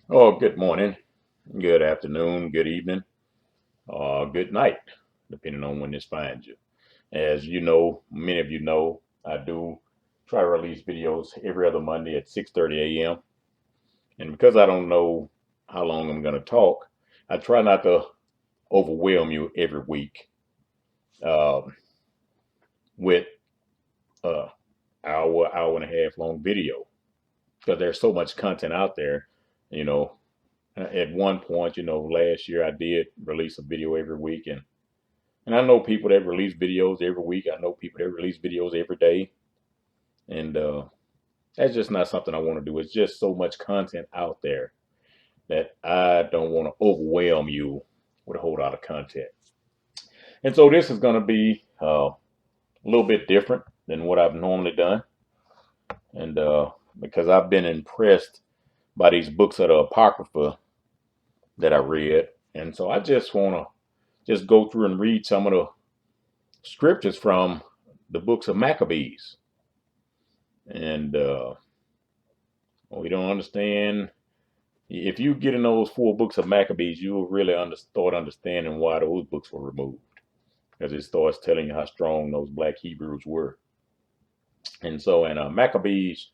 Oh, good morning, good afternoon, good evening, good night, depending on when this finds you. As you know, many of you know, I do try to release videos every other Monday at 6:30 a.m. And because I don't know how long I'm going to talk, I try not to overwhelm you every week um, with a hour and a half long video because there's so much content out there. You know, at one point, last year I did release a video every week, and I know people that release videos every week. I know people that release videos every day. And that's just not something I want to do. It's just so much content out there that I don't want to overwhelm you with a whole lot of content. And so this is going to be a little bit different than what I've normally done. And because I've been impressed by these books of the Apocrypha that I read. And so I just want to just go through and read some of the scriptures from the books of Maccabees. And we don't understand. If you get in those four books of Maccabees, you will really start understanding why those books were removed, because it starts telling you how strong those black Hebrews were. And so in Maccabees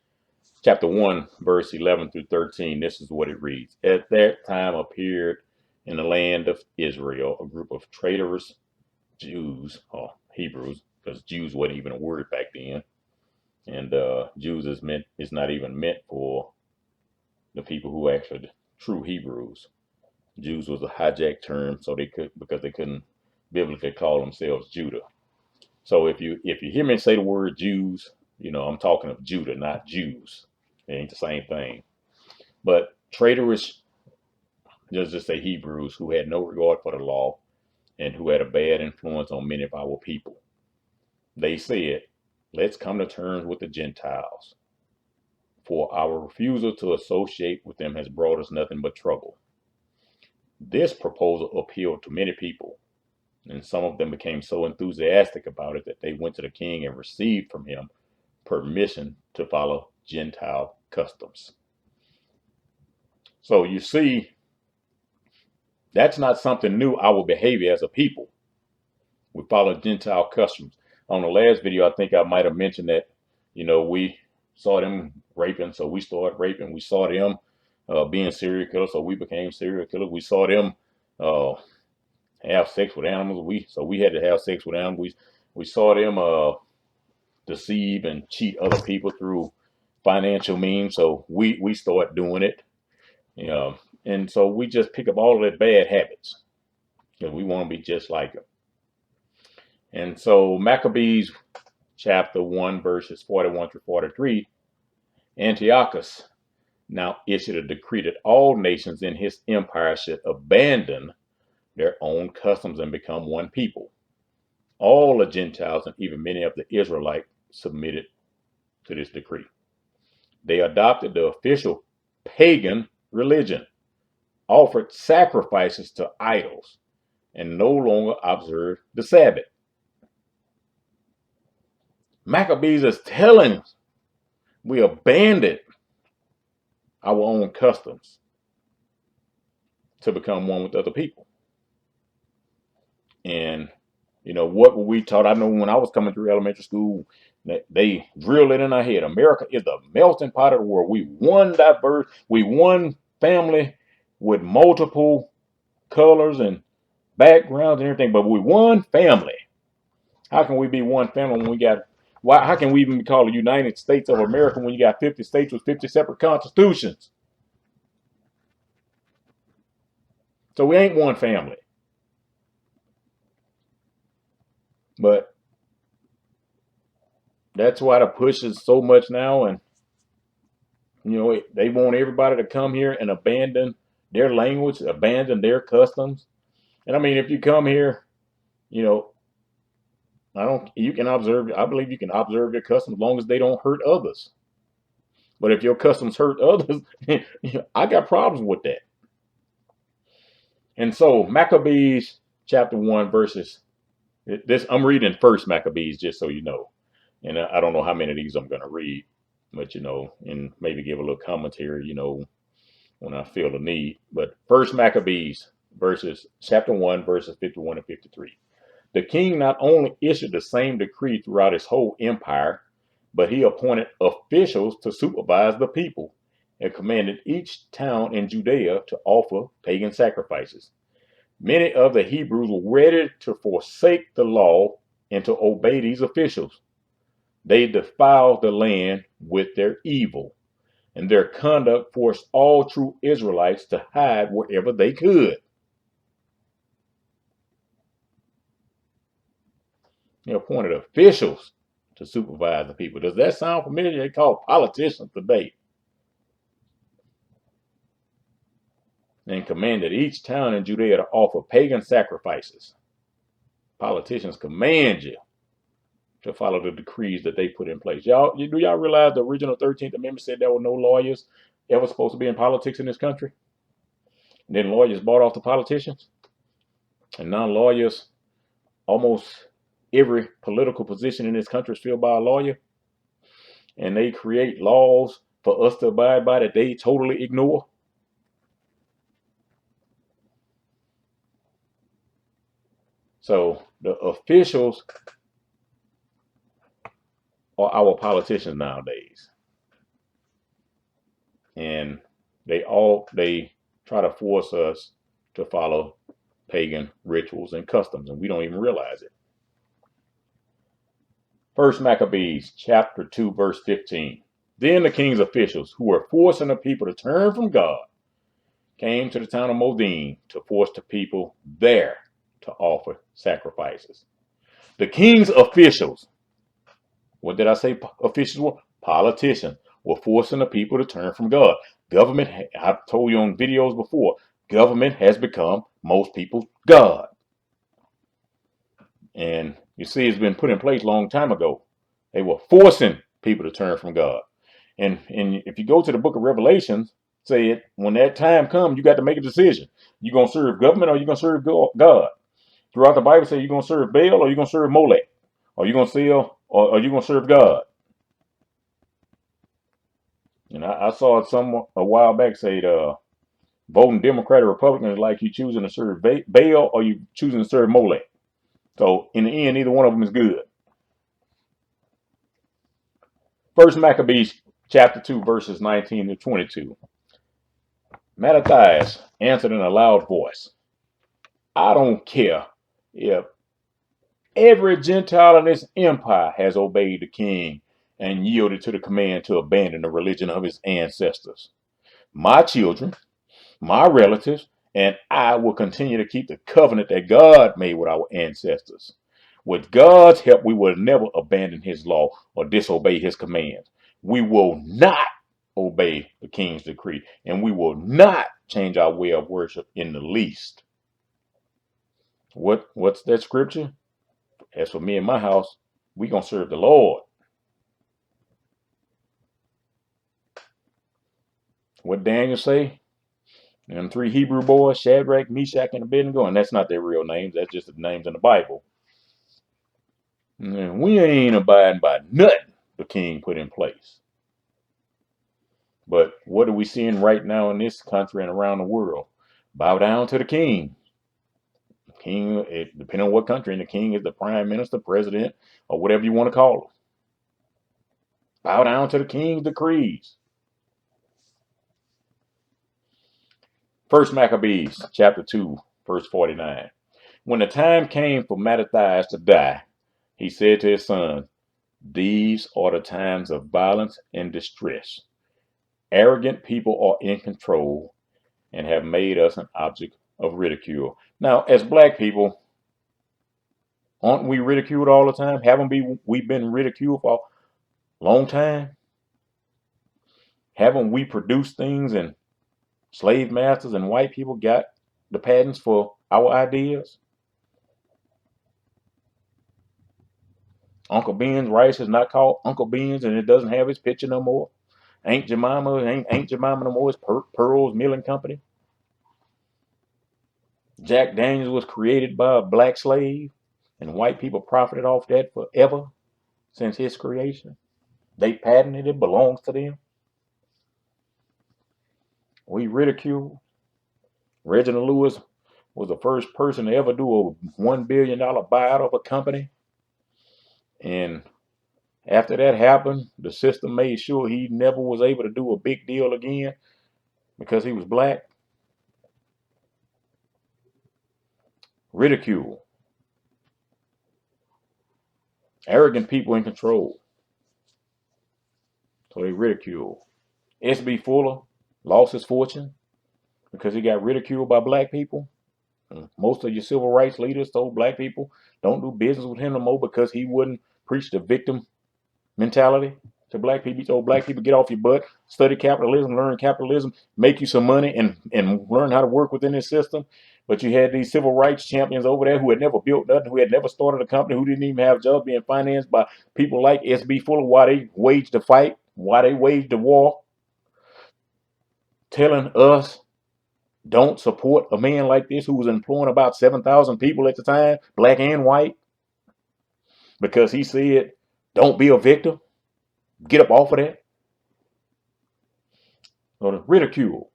chapter 1, verse 11 through 13, this is what it reads. At that time appeared in the land of Israel a group of traitorous Jews, or Hebrews, because Jews wasn't even a word back then. And Jews is not even meant for the people who actually true Hebrews. Jews was a hijacked term, so they could because they couldn't biblically call themselves Judah. So if you hear me say the word Jews, I'm talking of Judah, not Jews. It ain't the same thing. But traitorous, just say Hebrews who had no regard for the law and who had a bad influence on many of our people. They said, "Let's come to terms with the Gentiles, for our refusal to associate with them has brought us nothing but trouble." This proposal appealed to many people, and some of them became so enthusiastic about it that they went to the king and received from him permission to follow Gentile customs. So you see, that's not something new, our behavior as a people. We follow Gentile customs. On the last video, I think I might have mentioned that, we saw them raping, so we started raping. We saw them being serial killers, so we became serial killers. We saw them uh, have sex with animals. We had to have sex with animals. We saw them deceive and cheat other people through financial means. So we start doing it. And so we just pick up all of their bad habits because we want to be just like them. And so Maccabees chapter 1, verses 41 through 43, Antiochus now issued a decree that all nations in his empire should abandon their own customs and become one people. All the Gentiles and even many of the Israelites submitted to this decree. They adopted the official pagan religion, offered sacrifices to idols, and no longer observed the Sabbath. Maccabees is telling us we abandoned our own customs to become one with other people. And what were we taught? I know when I was coming through elementary school, they drilled it in our head. America is the melting pot of the world. We one family with multiple colors and backgrounds and everything, but we one family. How can we be one family when we got why how can we even be called the United States of America when you got 50 states with 50 separate constitutions? So we ain't one family. But that's why the push is so much now, and they want everybody to come here and abandon their language, abandon their customs. And I mean, if you come here, you know, I don't. You can observe. I believe you can observe your customs as long as they don't hurt others. But if your customs hurt others, I got problems with that. And so Maccabees chapter 1 verses this I'm reading first Maccabees just so you know. And I don't know how many of these I'm going to read, but and maybe give a little commentary, when I feel the need. But First Maccabees, verses chapter 1, verses 51 and 53. The king not only issued the same decree throughout his whole empire, but he appointed officials to supervise the people and commanded each town in Judea to offer pagan sacrifices. Many of the Hebrews were ready to forsake the law and to obey these officials. They defiled the land with their evil, and their conduct forced all true Israelites to hide wherever they could. They appointed officials to supervise the people. Does that sound familiar? They call politicians today. And commanded each town in Judea to offer pagan sacrifices. Politicians command you to follow the decrees that they put in place. Do y'all realize the original 13th Amendment said there were no lawyers ever supposed to be in politics in this country? And then lawyers bought off the politicians. And now lawyers, almost every political position in this country is filled by a lawyer. And they create laws for us to abide by that they totally ignore. So the officials are our politicians nowadays. And they try to force us to follow pagan rituals and customs, and we don't even realize it. First Maccabees chapter 2, verse 15. Then the king's officials, who were forcing the people to turn from God, came to the town of Modin to force the people there to offer sacrifices. The king's officials, what did I say officials were? Politicians, were forcing the people to turn from God. Government, I've told you on videos before, government has become most people's God. And you see, it's been put in place a long time ago. They were forcing people to turn from God. And if you go to the book of Revelations, say it, when that time comes, you got to make a decision. You going to serve government or you going to serve God? Throughout the Bible, say you're going to serve Baal or you're going to serve Molech. Or you're going to sell or you're going to serve God. And I saw some a while back say voting Democrat or Republican is like you choosing to serve Baal or you choosing to serve Molech. So in the end, neither one of them is good. First Maccabees chapter 2, verses 19 to 22. Matthias answered in a loud voice, I don't care if every Gentile in this empire has obeyed the king and yielded to the command to abandon the religion of his ancestors. My children, my relatives, and I will continue to keep the covenant that God made with our ancestors. With God's help, we will never abandon his law or disobey his commands. We will not obey the king's decree, and we will not change our way of worship in the least. What's that scripture? As for me and my house, we gonna serve the Lord. What Daniel say? Them three Hebrew boys, Shadrach, Meshach, and Abednego, and that's not their real names. That's just the names in the Bible. And we ain't abiding by nothing the king put in place. But what are we seeing right now in this country and around the world? Bow down to the king. King, depending on what country, and the king is the prime minister, president, or whatever you want to call him. Bow down to the king's decrees. First Maccabees chapter 2, verse 49. When the time came for Matthias to die, he said to his son, these are the times of violence and distress. Arrogant people are in control and have made us an object of ridicule. Now, as black people, aren't we ridiculed all the time? Haven't we been ridiculed for a long time? Haven't we produced things and slave masters and white people got the patents for our ideas? Uncle Ben's rice is not called Uncle Ben's and it doesn't have his picture no more. Ain't Jemima no more. It's Pearl's Milling Company. Jack Daniels was created by a black slave, and white people profited off that forever since his creation. They patented it, belongs to them. We ridiculed. Reginald Lewis was the first person to ever do a $1 billion buyout of a company. And after that happened, the system made sure he never was able to do a big deal again because he was black. Ridicule. Arrogant people in control. So they ridicule. S.B. Fuller lost his fortune because he got ridiculed by black people. Most of your civil rights leaders told black people don't do business with him no more because he wouldn't preach the victim mentality to black people. He told black people, get off your butt, study capitalism, learn capitalism, make you some money, and learn how to work within this system. But you had these civil rights champions over there who had never built nothing, who had never started a company, who didn't even have jobs, being financed by people like S.B. Fuller while they waged the fight, while they waged the war, telling us don't support a man like this who was employing about 7,000 people at the time, black and white, because he said, don't be a victim. Get up off of that. Or the ridicule.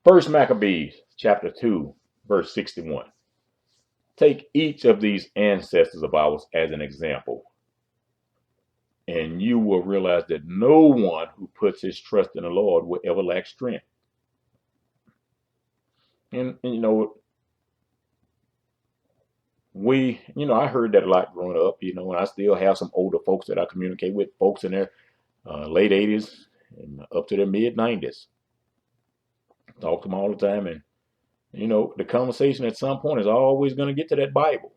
First Maccabees, chapter 2, verse 61. Take each of these ancestors of ours as an example, and you will realize that no one who puts his trust in the Lord will ever lack strength. And I heard that a lot growing up, and I still have some older folks that I communicate with, folks in their late 80s and up to their mid 90s. Talk to them all the time. And, the conversation at some point is always going to get to that Bible.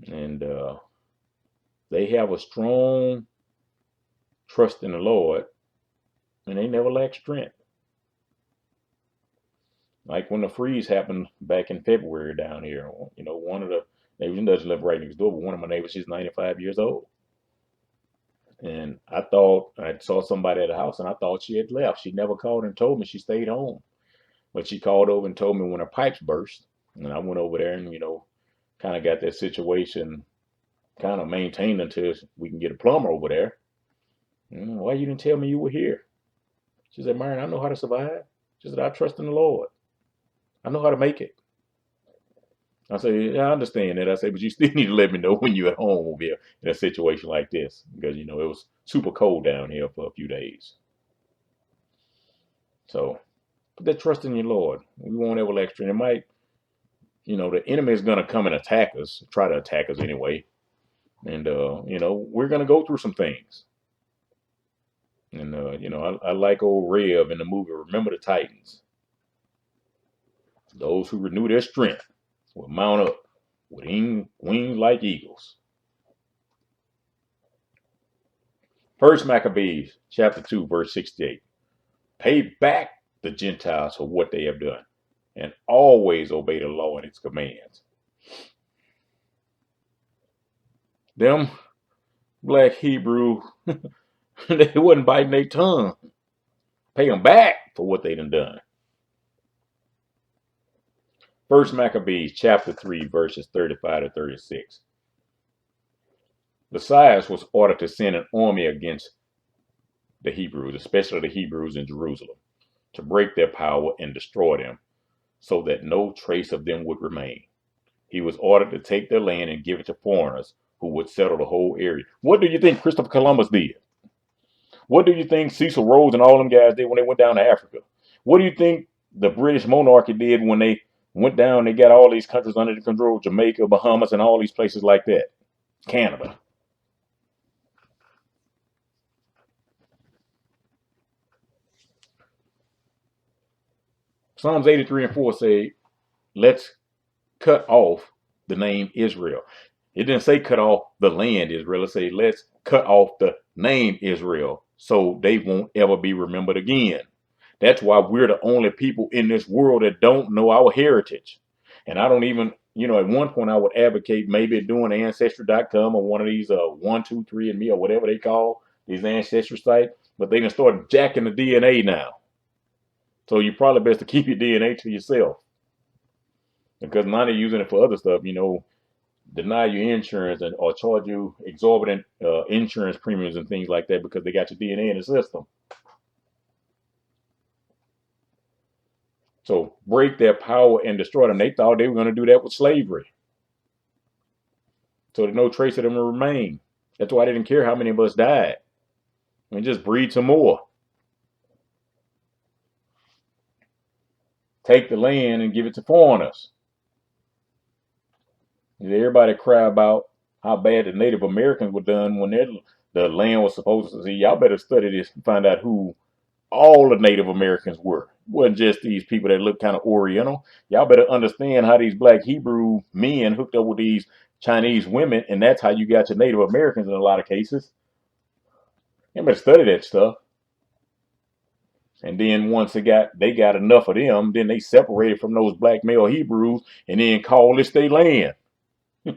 And they have a strong trust in the Lord, and they never lack strength. Like when the freeze happened back in February down here, one of the neighbors doesn't live right next door, but one of my neighbors, she's 95 years old. And I saw somebody at the house and I thought she had left. She never called and told me she stayed home. But she called over and told me when her pipes burst. And I went over there and, kind of got that situation kind of maintained until we can get a plumber over there. Why you didn't tell me you were here? She said, Myron, I know how to survive. She said, I trust in the Lord. I know how to make it. I said, yeah, I understand that. I said, but you still need to let me know when you're at home over here in a situation like this. Because, it was super cold down here for a few days. So put that trust in your Lord. We won't ever lack strength. It might, the enemy is going to come and attack us, try to attack us anyway. And, we're going to go through some things. And, I like old Rev in the movie Remember the Titans. Those who renew their strength will mount up with wings like eagles. First Maccabees, chapter 2, verse 68. Pay back the Gentiles for what they have done, and always obey the law and its commands. Them black Hebrew, they wasn't biting their tongue. Pay them back for what they done. First Maccabees, chapter 3, verses 35 to 36. Cyrus was ordered to send an army against the Hebrews, especially the Hebrews in Jerusalem, to break their power and destroy them, so that no trace of them would remain. He was ordered to take their land and give it to foreigners who would settle the whole area. What do you think Christopher Columbus did? What do you think Cecil Rhodes and all them guys did when they went down to Africa? What do you think the British monarchy did when they went down? They got all these countries under the control, Jamaica, Bahamas, and all these places like that. Canada. Psalms 83 and 4 say, let's cut off the name Israel. It didn't say cut off the land Israel. It say let's cut off the name Israel so they won't ever be remembered again. That's why we're the only people in this world that don't know our heritage. And I don't even, at one point I would advocate maybe doing Ancestry.com or one of these 123andMe or whatever they call these ancestry sites, but they can start jacking the DNA now. So you probably best to keep your DNA to yourself. Because now they're using it for other stuff, deny you insurance or charge you exorbitant insurance premiums and things like that because they got your DNA in the system. So break their power and destroy them. They thought they were going to do that with slavery. So there's no trace of them to remain. That's why they didn't care how many of us died. And just breed some more. Take the land and give it to foreigners. Everybody cry about how bad the Native Americans were done when the land was supposed to see. Y'all better study this and find out who all the Native Americans were. It wasn't just these people that look kind of Oriental. Y'all better understand how these black Hebrew men hooked up with these Chinese women, and that's how you got your Native Americans in a lot of cases. You better study that stuff. And then once they got enough of them, then they separated from those black male Hebrews and then called this their land. And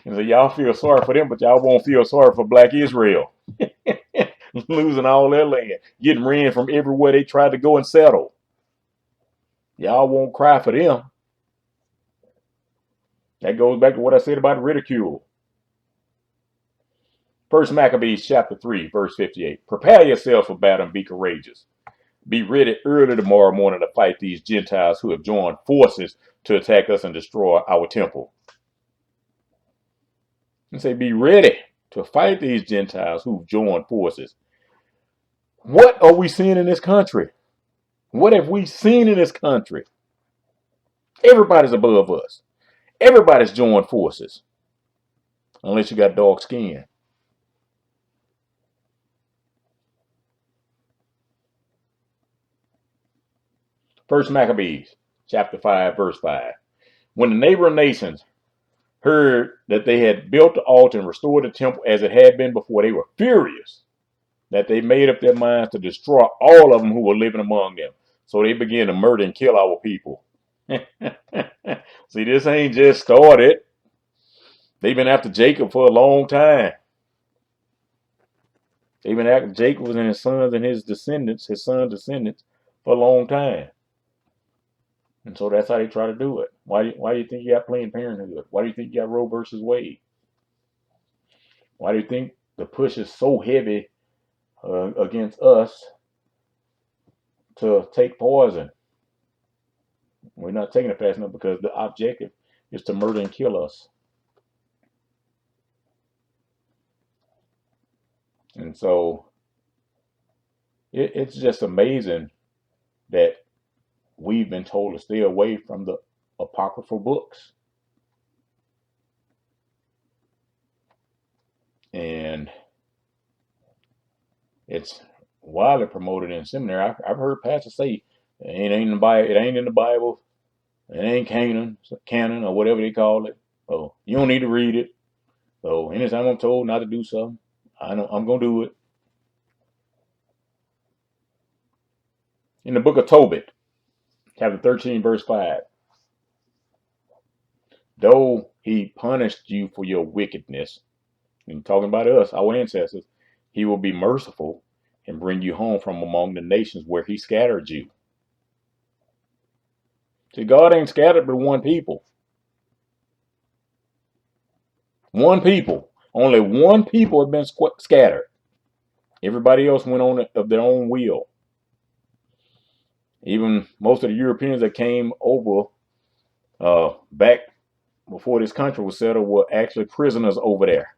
so y'all feel sorry for them, but y'all won't feel sorry for black Israel. Losing all their land, getting ran from everywhere they tried to go and settle. Y'all won't cry for them. That goes back to what I said about ridicule. First Maccabees chapter 3, verse 58. Prepare yourself for battle and be courageous. Be ready early tomorrow morning to fight these Gentiles who have joined forces to attack us and destroy our temple. And say, be ready to fight these Gentiles who've joined forces. What are we seeing in this country? What have we seen in this country? Everybody's above us. Everybody's joined forces. Unless you got dark skin. First Maccabees chapter 5, verse 5. When the neighboring nations heard that they had built the altar and restored the temple as it had been before, they were furious that they made up their minds to destroy all of them who were living among them. So they began to murder and kill our people. See, this ain't just started. They've been after Jacob for a long time. They've been after Jacob and his sons and his descendants, his son's descendants, for a long time. And so that's how they try to do it. Why do you think you got Planned Parenthood? Why do you think you got Roe versus Wade? Why do you think the push is so heavy against us to take poison? We're not taking it fast enough because the objective is to murder and kill us. And so it's just amazing that we've been told to stay away from the apocryphal books. And it's widely promoted in seminary. I've heard pastors say it ain't in the Bible, it ain't in the Bible, it ain't canon or whatever they call it. So you don't need to read it. So anytime I'm told not to do something, I know I'm gonna do it. In the book of Tobit, chapter 13, verse 5. Though he punished you for your wickedness, and talking about us, our ancestors, he will be merciful and bring you home from among the nations where he scattered you. See, God ain't scattered but one people. One people. Only one people have been scattered. Everybody else went on of their own will. Even most of the Europeans that came over back before this country was settled were actually prisoners over there.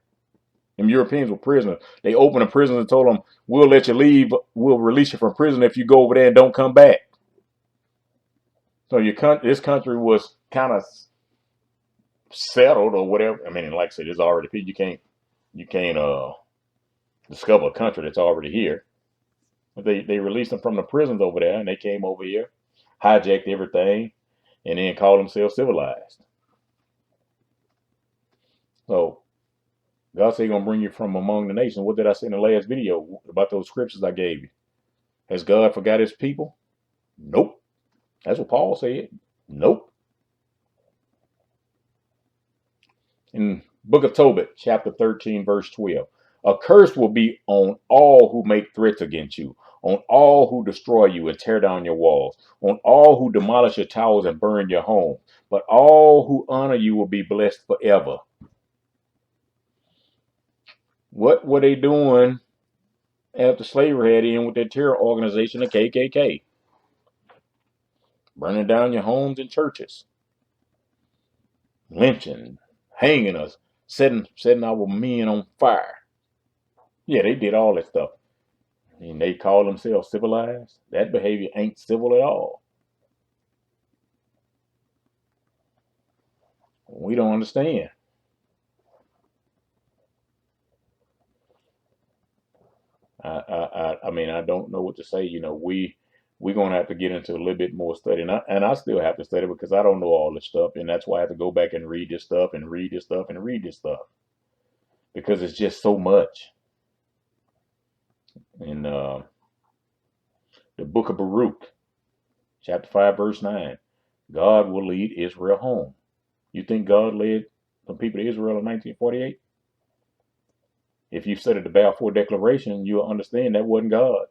Them Europeans were prisoners. They opened the prison and told them, we'll let you leave. We'll release you from prison if you go over there and don't come back. So this country was kind of settled or whatever. I mean, like I said, it's already, you can't discover a country that's already here. But they released them from the prisons over there and they came over here, hijacked everything, and then called themselves civilized. So God said he's going to bring you from among the nations. What did I say in the last video about those scriptures I gave you? Has God forgot his people? Nope. That's what Paul said. Nope. In book of Tobit, chapter 13, verse 12. A curse will be on all who make threats against you, on all who destroy you and tear down your walls, on all who demolish your towers and burn your home. But all who honor you will be blessed forever. What were they doing after slavery had in with their terror organization, the KKK? Burning down your homes and churches, lynching, hanging us, setting our men on fire. Yeah, they did all that stuff. And they call themselves civilized. That behavior ain't civil at all. We don't understand. I mean, I don't know what to say. We're gonna have to get into a little bit more study, and I still have to study because I don't know all this stuff, and that's why I have to go back and read this stuff and read this stuff and read this stuff because it's just so much. In the book of Baruch, chapter 5, verse 9, God will lead Israel home. You think God led some people to Israel in 1948? If you studied the Balfour Declaration, you'll understand that wasn't God.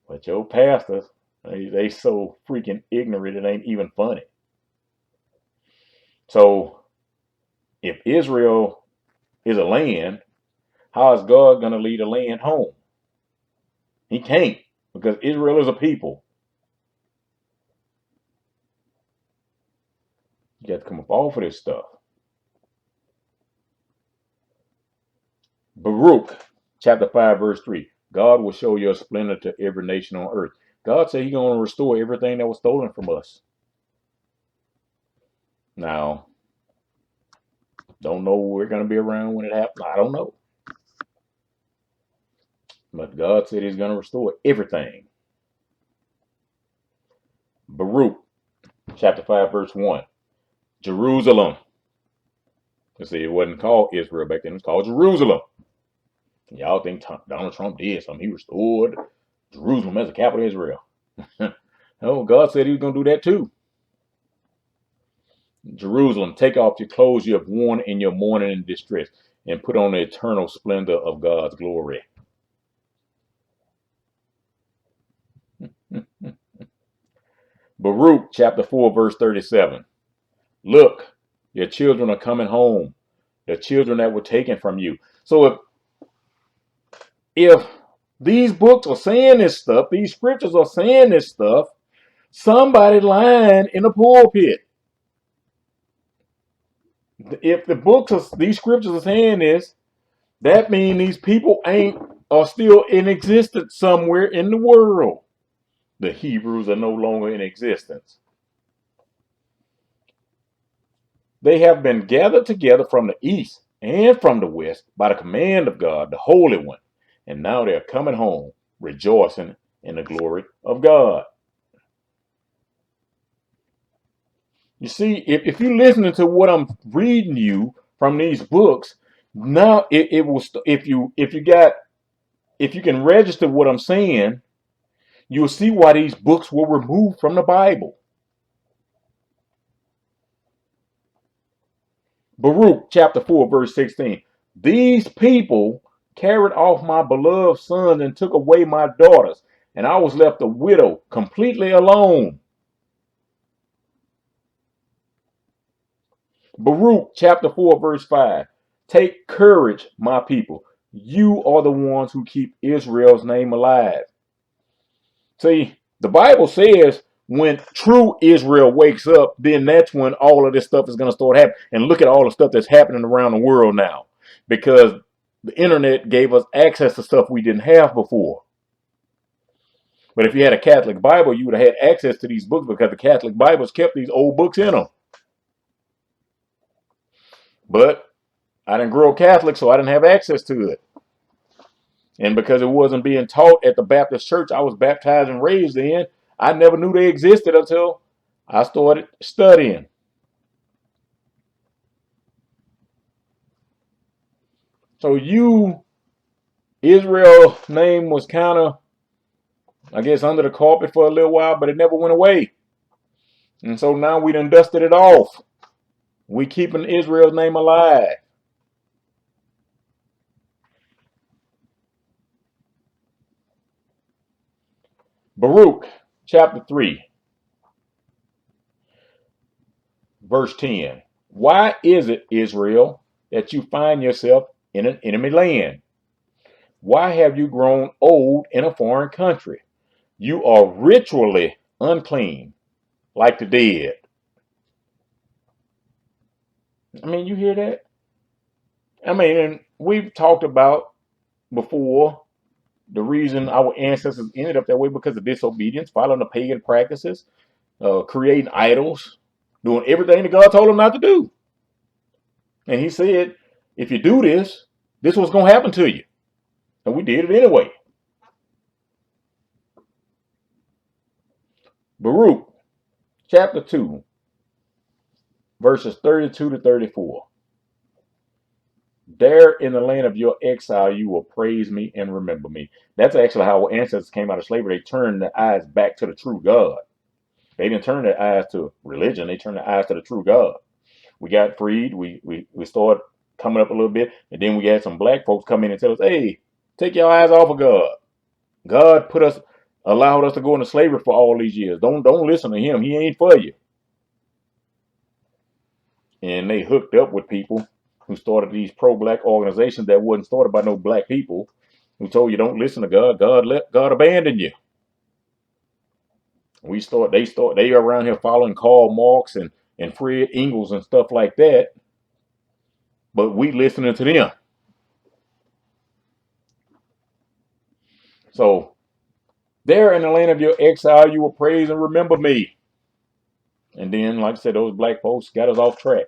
But your pastors, they so freaking ignorant it ain't even funny. So if Israel is a land, how is God going to lead a land home? He can't, because Israel is a people. You got to come up off of this stuff. Baruch, chapter 5, verse 3. God will show your splendor to every nation on earth. God said he's going to restore everything that was stolen from us. Now, don't know we're going to be around when it happens. I don't know. But God said he's going to restore everything. Baruch, chapter 5, verse 1. Jerusalem. You see, it wasn't called Israel back then. It was called Jerusalem. Y'all think Donald Trump did something. He restored Jerusalem as a capital of Israel. No, God said he was going to do that too. Jerusalem, take off your clothes you have worn in your mourning and distress, and put on the eternal splendor of God's glory. Baruch chapter 4, verse 37. Look, your children are coming home, the children that were taken from you. So if these books are saying this stuff, these scriptures are saying this stuff, somebody lying in the pulpit. If the books are, these scriptures are saying this, that means these people are still in existence somewhere in the world. The Hebrews are no longer in existence. They have been gathered together from the east and from the west by the command of God, the Holy One. And now they're coming home, rejoicing in the glory of God. You see, if you're listening to what I'm reading you from these books, now it will. If you can register what I'm saying, you'll see why these books were removed from the Bible. Baruch chapter 4, verse 16. These people carried off my beloved sons and took away my daughters, and I was left a widow, completely alone. Baruch chapter 4, verse 5. Take courage, my people. You are the ones who keep Israel's name alive. See, the Bible says when true Israel wakes up, then that's when all of this stuff is going to start happening. And look at all the stuff that's happening around the world now, because the internet gave us access to stuff we didn't have before. But if you had a Catholic Bible, you would have had access to these books because the Catholic Bibles kept these old books in them. But I didn't grow up Catholic, so I didn't have access to it. And because it wasn't being taught at the Baptist church I was baptized and raised in, I never knew they existed until I started studying. So Israel's name was kind of, I guess, under the carpet for a little while, but it never went away. And so now we done dusted it off. We keeping Israel's name alive. Baruch chapter 3, verse 10. Why is it, Israel, that you find yourself in an enemy land? Why have you grown old in a foreign country? You are ritually unclean, like the dead. I mean, you hear that? I mean, and we've talked about before the reason our ancestors ended up that way because of disobedience, following the pagan practices, creating idols, doing everything that God told them not to do. And he said, if you do this, this was going to happen to you. And we did it anyway. Baruch chapter 2, verses 32 to 34. There in the land of your exile, you will praise me and remember me. That's actually how our ancestors came out of slavery. They turned their eyes back to the true God. They didn't turn their eyes to religion. They turned their eyes to the true God. We got freed. We started coming up a little bit. And then we had some black folks come in and tell us, hey, take your eyes off of God. God allowed us to go into slavery for all these years. Don't listen to him. He ain't for you. And they hooked up with people who started these pro-black organizations that wasn't started by no black people, who told you don't listen to God. God abandon you. They are around here following Karl Marx and Fred Engels and stuff like that, but we listening to them. So there in the land of your exile, you will praise and remember me. And then, like I said, those black folks got us off track.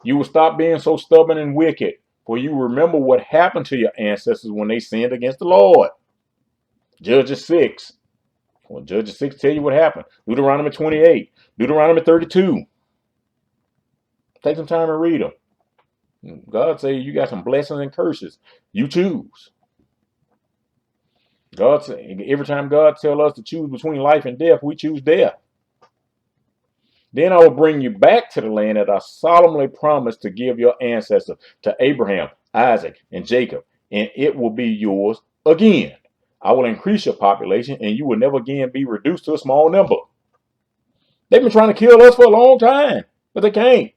You will stop being so stubborn and wicked, for you remember what happened to your ancestors when they sinned against the Lord. Judges 6. Well, Judges 6 tell you what happened. Deuteronomy 28. Deuteronomy 32. Take some time and read them. God say you got some blessings and curses. You choose. God say every time God tell us to choose between life and death, we choose death. Then I will bring you back to the land that I solemnly promised to give your ancestors, to Abraham, Isaac, and Jacob, and it will be yours again. I will increase your population, and you will never again be reduced to a small number. They've been trying to kill us for a long time, but they can't.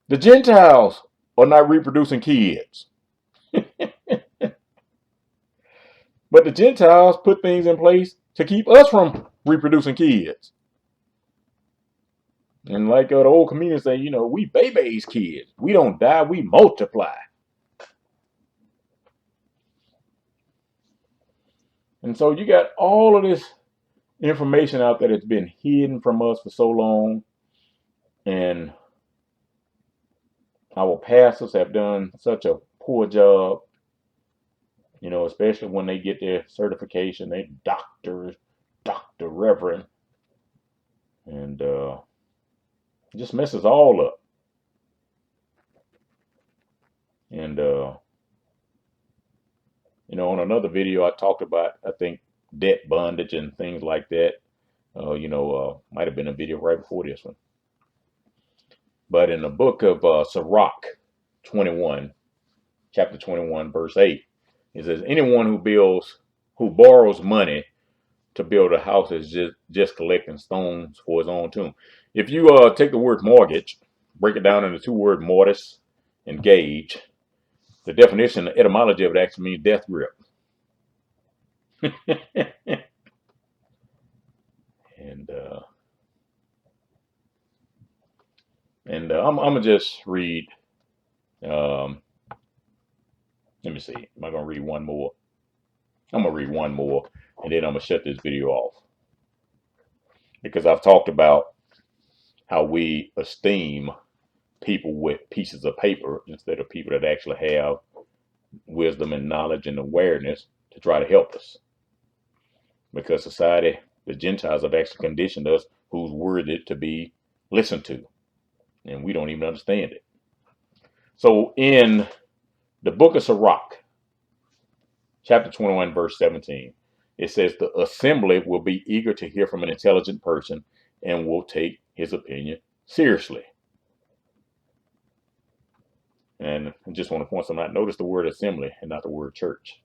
The Gentiles are not reproducing kids. But the Gentiles put things in place to keep us from reproducing kids. And like the old comedians say, we babies kids. We don't die, we multiply. And so you got all of this information out there that's been hidden from us for so long. And our pastors have done such a poor job, especially when they get their certification, they doctor, reverend. And it just messes all up. And on another video, I talked about, I think, debt bondage and things like that. Might have been a video right before this one. But in the book of Sirach 21, chapter 21, verse 8, it says, anyone who borrows money to build a house is just collecting stones for his own tomb. If you take the word mortgage, break it down into two words, mortise and gauge, the definition, the etymology of it actually means death grip. And I'm gonna just read. Let me see. Am I gonna read one more? I'm gonna read one more, and then I'm gonna shut this video off because I've talked about how we esteem people with pieces of paper instead of people that actually have wisdom and knowledge and awareness to try to help us. Because society, the Gentiles have actually conditioned us who's worthy to be listened to. And we don't even understand it. So in the book of Sirach, chapter 21, verse 17, it says the assembly will be eager to hear from an intelligent person and will take his opinion seriously. And I just want to point something out. Notice the word assembly and not the word church.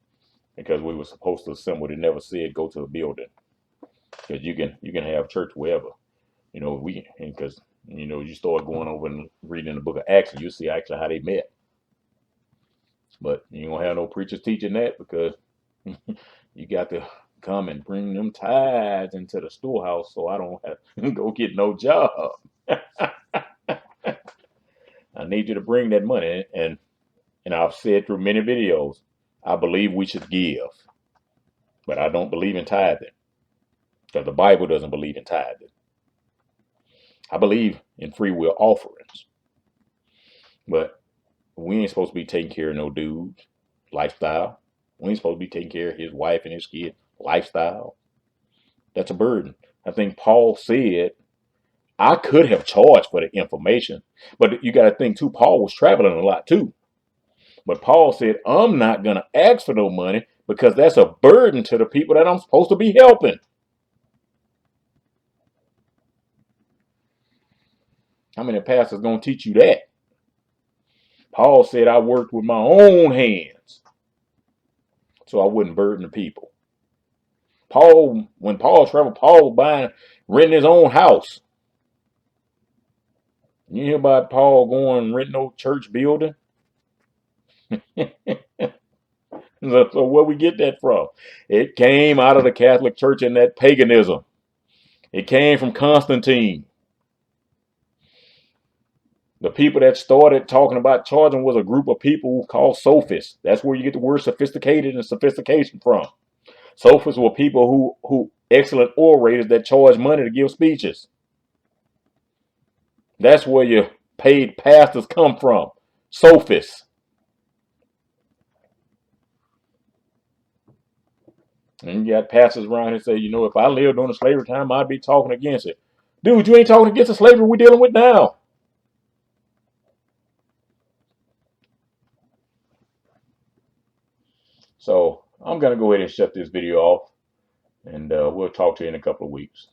because we were supposed to assemble. They never said go to a building, because you can have church wherever. We because you start going over and reading the book of Acts, and you see actually how they met. But you don't have no preachers teaching that, because you got to come and bring them tithes into the storehouse, so I don't have to go get no job. I need you to bring that money, and I've said through many videos, I believe we should give, but I don't believe in tithing, because the Bible doesn't believe in tithing. I believe in free will offerings, but we ain't supposed to be taking care of no dude's lifestyle. We ain't supposed to be taking care of his wife and his kid lifestyle. That's a burden. I think Paul said, I could have charged for the information, but you got to think too, Paul was traveling a lot too. But Paul said, I'm not going to ask for no money, because that's a burden to the people that I'm supposed to be helping. How many pastors going to teach you that? Paul said, I worked with my own hands so I wouldn't burden the people. When Paul traveled, Paul was renting his own house. You hear about Paul going and renting no church building? So where we get that from? It came out of the Catholic Church and that paganism. It came from Constantine. The people that started talking about charging was a group of people called sophists. That's where you get the word sophisticated and sophistication from. Sophists were people who excellent orators that charged money to give speeches. That's where your paid pastors come from. Sophists. And you got pastors around here say, if I lived during the slavery time, I'd be talking against it. Dude, you ain't talking against the slavery we're dealing with now. So I'm going to go ahead and shut this video off, and we'll talk to you in a couple of weeks.